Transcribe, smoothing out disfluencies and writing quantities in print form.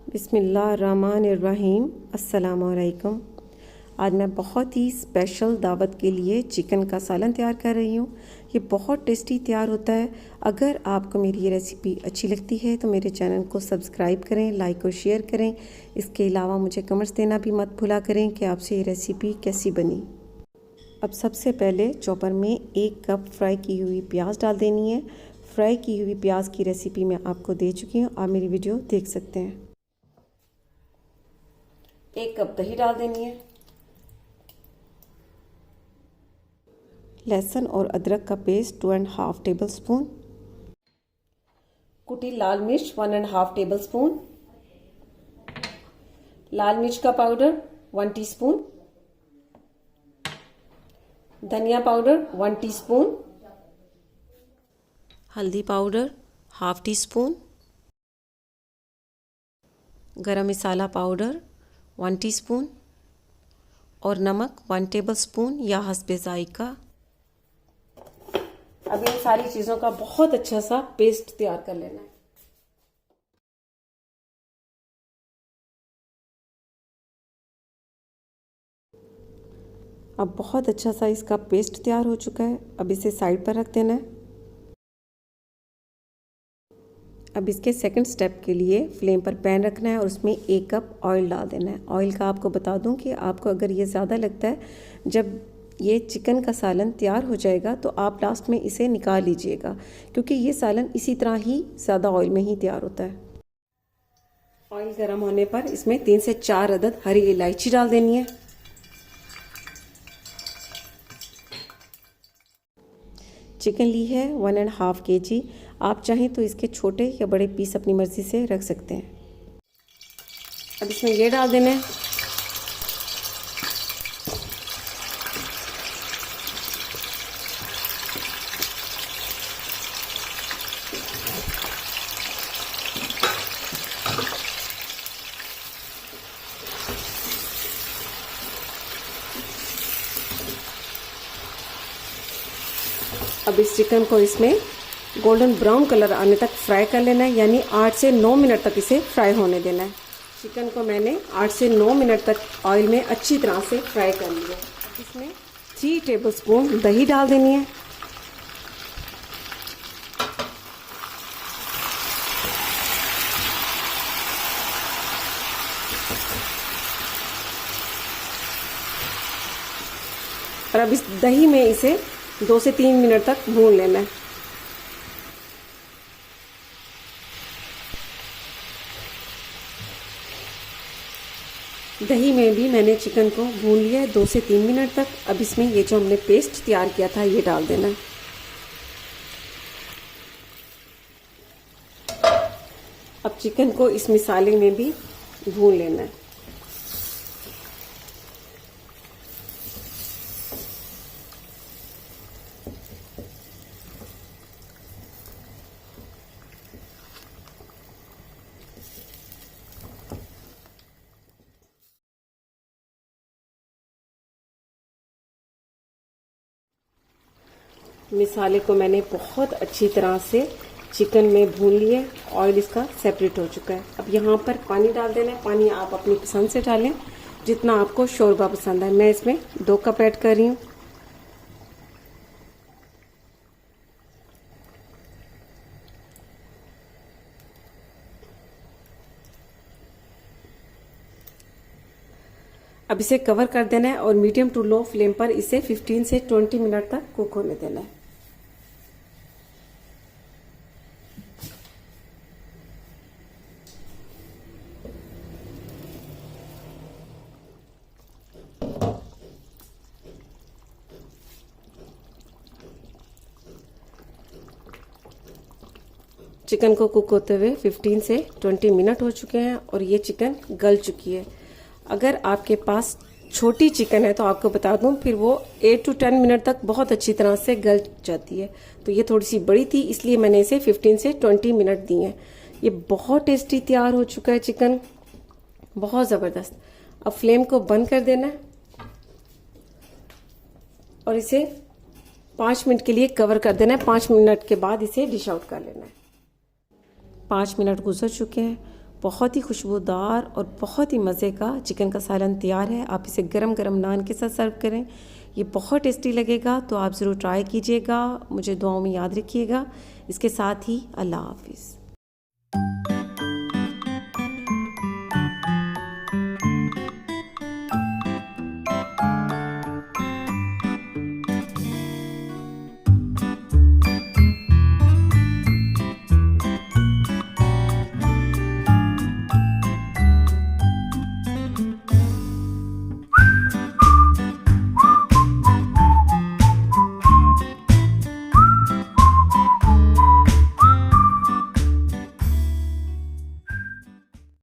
बिस्मिल्लाहिर्रहमानिर्रहीम। अस्सलामुअलैकुम। आज मैं बहुत ही स्पेशल दावत के लिए चिकन का सालन तैयार कर रही हूँ। ये बहुत टेस्टी तैयार होता है। अगर आपको मेरी ये रेसिपी अच्छी लगती है तो मेरे चैनल को सब्सक्राइब करें, लाइक और शेयर करें। इसके अलावा मुझे कमेंट्स देना भी मत भूला करें कि आपसे ये रेसिपी कैसी बनी। अब सबसे पहले चॉपर में 1 कप फ्राई की हुई प्याज डाल देनी है। फ्राई की हुई प्याज की रेसिपी मैं आपको दे चुकी हूँ, आप मेरी वीडियो देख सकते हैं। 1 कप दही डाल देनी है। लहसुन और अदरक का पेस्ट 2.5 टेबल स्पून। कुटी लाल मिर्च 1.5 टेबल स्पून। लाल मिर्च का पाउडर 1 टीस्पून। धनिया पाउडर 1 टीस्पून। हल्दी पाउडर 1/2 टीस्पून। गरम मसाला पाउडर 1 टीस्पून और नमक 1 टेबल स्पून या हस्बे जायका। अब इन सारी चीज़ों का बहुत अच्छा सा पेस्ट तैयार कर लेना है। अब बहुत अच्छा सा इसका पेस्ट तैयार हो चुका है। अब इसे साइड पर रख देना है। अब इसके सेकंड स्टेप के लिए फ्लेम पर पैन रखना है और उसमें 1 कप ऑयल डाल देना है। ऑयल का आपको बता दूं कि आपको अगर ये ज़्यादा लगता है, जब ये चिकन का सालन तैयार हो जाएगा तो आप लास्ट में इसे निकाल लीजिएगा, क्योंकि ये सालन इसी तरह ही ज़्यादा ऑयल में ही तैयार होता है। ऑयल गर्म होने पर इसमें 3 से 4 अदद हरी इलायची डाल देनी है। चिकन ली है 1.5 kg। आप चाहें तो इसके छोटे या बड़े पीस अपनी मर्ज़ी से रख सकते हैं। अब इसमें ये डाल देना है। अब इस चिकन को इसमें गोल्डन ब्राउन कलर आने तक फ्राई कर लेना है, यानी 8 से 9 मिनट तक इसे फ्राई होने देना है। चिकन को मैंने 8 से 9 मिनट तक ऑयल में अच्छी तरह से फ्राई कर लिया। इसमें 3 टेबल स्पून दही डाल देनी है। और अब इस दही में इसे 2 से 3 मिनट तक भून लेना है। दही में भी मैंने चिकन को भून लिया है 2 से 3 मिनट तक। अब इसमें ये जो हमने पेस्ट तैयार किया था ये डाल देना है। अब चिकन को इस मसाले में भी भून लेना है। मसाले को मैंने बहुत अच्छी तरह से चिकन में भून लिया। ऑयल इसका सेपरेट हो चुका है। अब यहाँ पर पानी डाल देना है। पानी आप अपनी पसंद से डालें, जितना आपको शोरबा पसंद है। मैं इसमें 2 कप ऐड कर रही हूँ। अब इसे कवर कर देना है और मीडियम टू लो फ्लेम पर इसे 15 से 20 मिनट तक कुक होने देना है। चिकन को कुक होते हुए 15 से 20 मिनट हो चुके हैं और ये चिकन गल चुकी है। अगर आपके पास छोटी चिकन है तो आपको बता दूं, फिर वो 8 to 10 मिनट तक बहुत अच्छी तरह से गल जाती है। तो ये थोड़ी सी बड़ी थी, इसलिए मैंने इसे 15 से 20 मिनट दिए हैं। ये बहुत टेस्टी तैयार हो चुका है चिकन, बहुत ज़बरदस्त। अब फ्लेम को बंद कर देना है और इसे 5 मिनट के लिए कवर कर देना है। 5 मिनट के बाद इसे डिश आउट कर लेना है। 5 मिनट गुजर चुके हैं। बहुत ही खुशबूदार और बहुत ही मज़े का चिकन का सालन तैयार है। आप इसे गरम गरम नान के साथ सर्व करें, ये बहुत टेस्टी लगेगा। तो आप ज़रूर ट्राई कीजिएगा, मुझे दुआओं में याद रखिएगा। इसके साथ ही अल्लाह हाफिज़।